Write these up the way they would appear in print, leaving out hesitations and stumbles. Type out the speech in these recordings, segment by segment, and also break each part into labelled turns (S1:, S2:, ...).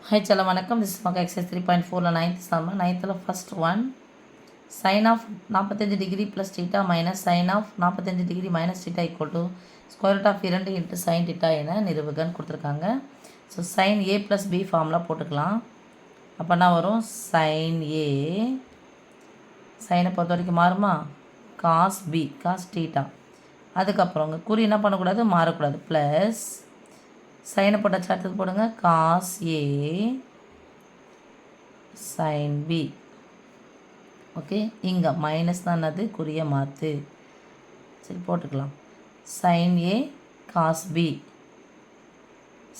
S1: Hi chala vanakkam, this is Maka exercise 3.4 9th sum. 9th first one, sin of 45 degree plus theta minus sin of 45 degree minus theta equal to square root of 2 into sin theta என நிரூபகன் கொடுத்துருக்காங்க. So sin a plus b formula போட்டுக்கலாம். அப்போ என்ன வரும், sin a சைனை பொறுத்த வரைக்கும் மாறுமா, cos b cos theta. அதுக்கப்புறம் உங்கள் குறி என்ன பண்ணக்கூடாது, மாறக்கூடாது, ப்ளஸ் சைனை போட்டாச்சு, அடுத்தது போடுங்க cos a sin b. Okay, இங்கே மைனஸ் தான் அது, குறிய மாற்று. சரி போட்டுக்கலாம், sin a cos b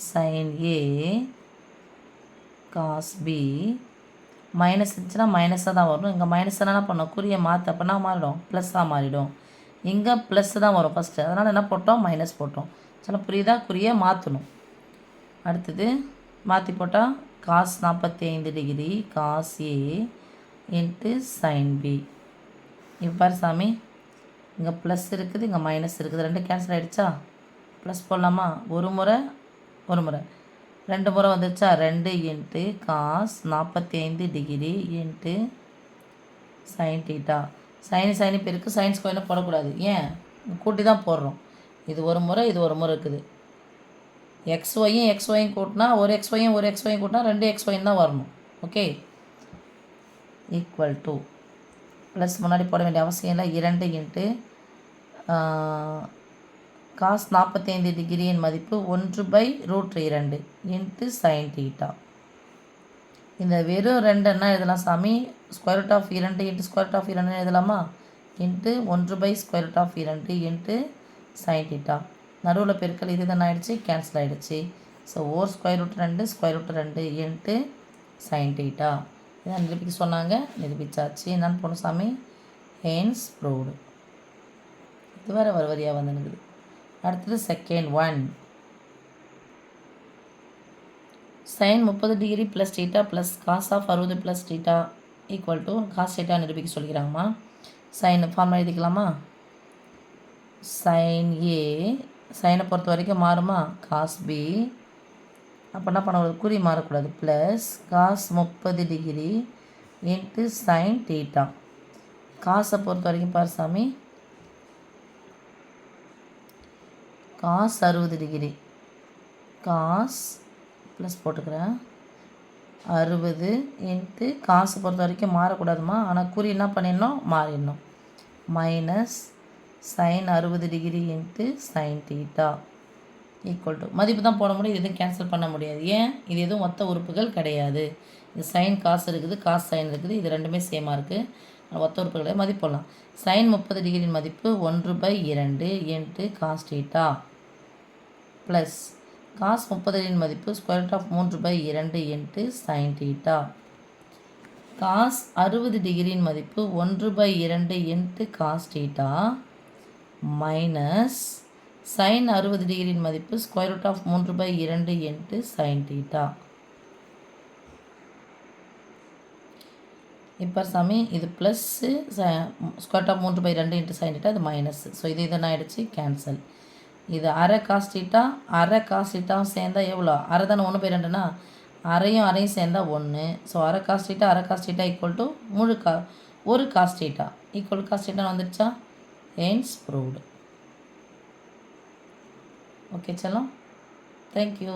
S1: sin a cos b. Minus இருந்துச்சுன்னா மைனஸாக தான் வரணும். இங்கே மைனஸ் என்ன பண்ணோம், குறிய மாற்று, அப்போனா மாறிடும், ப்ளஸ்ஸாக மாறிடும். இங்கே ப்ளஸ் தான் வரும் ஃபஸ்ட்டு, அதனால் என்ன போட்டோம், மைனஸ் போட்டோம். சில புரியுதா, குறிய மாற்றணும். அடுத்தது மாற்றி போட்டால் cos 45 degree cos A into sine B. இப்போ சாமி இங்கே ப்ளஸ் இருக்குது, இங்கே மைனஸ் இருக்குது, ரெண்டு கேன்சல் ஆகிடுச்சா. ப்ளஸ் போடலாமா, ஒரு முறை ரெண்டு முறை வந்துடுச்சா, 2 into cos 45 degree into sine theta. சைனு பேருக்கு சைன்ஸ் கோயிலும் போடக்கூடாது, ஏன் கூட்டி தான் போடுறோம். இது ஒரு முறை இருக்குது. எக்ஸ்ஒயும் கூட்டினா ஒரு எக்ஸ்ஒயும் கூட்டினா 2 எக்ஸ்ஒயும் தான் வரணும். ஓகே, ஈக்குவல் டு ப்ளஸ் முன்னாடி போட வேண்டிய அவசியம் இல்லை, 2 இன்ட்டு காஸ் 45 டிகிரியின் மதிப்பு 1/√2 இன்ட்டு சைன் டீட்டா. இந்த வெறும் 2 என்ன எழுதலாம் சாமி, square root of 2 into square root of 2 எழுதலாமா, இன்ட்டு 1/√2 இன்ட்டு சைன் டீட்டா. நடுவில் பெருக்கல் இது தான் ஆகிடுச்சு, கேன்சல் ஆகிடுச்சு. ஸோ ஓர் √2 இன்ட்டு சைன் டீட்டா. இதான் நிரூபிக்க சொன்னாங்க, நிரூபிச்சாச்சு. என்னென்னு போகணும் சாமி, ஹென்ஸ் ப்ரூவ்டு. இது வேறு வரியாக வந்துனுக்குது. அடுத்தது second one, sine 30 degree plus theta plus cos of 60 plus theta equal to cos theta நிரூபிக்க சொல்லிக்கிறாங்கம்மா. சைன் ஃபார்முலா எழுதிக்கலாமா, சைன் ஏ சைனை பொறுத்த வரைக்கும் மாறுமா, காஸ் பி. அப்போ என்ன பண்ணக்கூடாது, குறி மாறக்கூடாது, plus cos 30 degree into sine theta. காசை பொறுத்த வரைக்கும் பாரு சாமி, காஸ் 60 டிகிரி காஸ் ப்ளஸ் போட்டுக்கிறேன் 60 இன்ட்டு காசை பொறுத்த வரைக்கும் மாறக்கூடாதுமா, ஆனால் குறி என்ன பண்ணிடணும், மாறிடணும், minus sine 60 degree into sine theta equal to மதிப்பு தான் போட முடியும், எதுவும் கேன்சல் பண்ண முடியாது. ஏன், இது எதுவும் ஒத்த உறுப்புகள் கிடையாது. இது சைன் காசு இருக்குது, காசு சைன் இருக்குது, இது ரெண்டுமே சேமாக இருக்குது, ஒத்த உறுப்பு கிடையாது. மதிப்பு போடலாம், சைன் 30 டிகிரியின் மதிப்பு 1/2 into cos theta plus cos 30 டிகிரியின் மதிப்பு square root of 3/2 into sine theta. Cos 60 டிகிரியின் மதிப்பு 1/2 into cos theta minus sine 60 டிகிரியின் மதிப்பு square root of 3/2 into sine theta. இப்போ சாமி இது plus square of 3/2 into sine theta, இது மைனஸ். ஸோ இது என்ன ஆகிடுச்சு, கேன்சல். இது அரை காஸ் டீட்டாவும் சேர்ந்தால் எவ்வளோ, அரை தானே 1/2னா, அரையும் சேர்ந்தால் 1. ஸோ அரை காஸ் டீட்டா ஈக்குவல் டு ஒரு cos theta equal cos theta வந்துடுச்சா, hence proved. Okay chalo, thank you.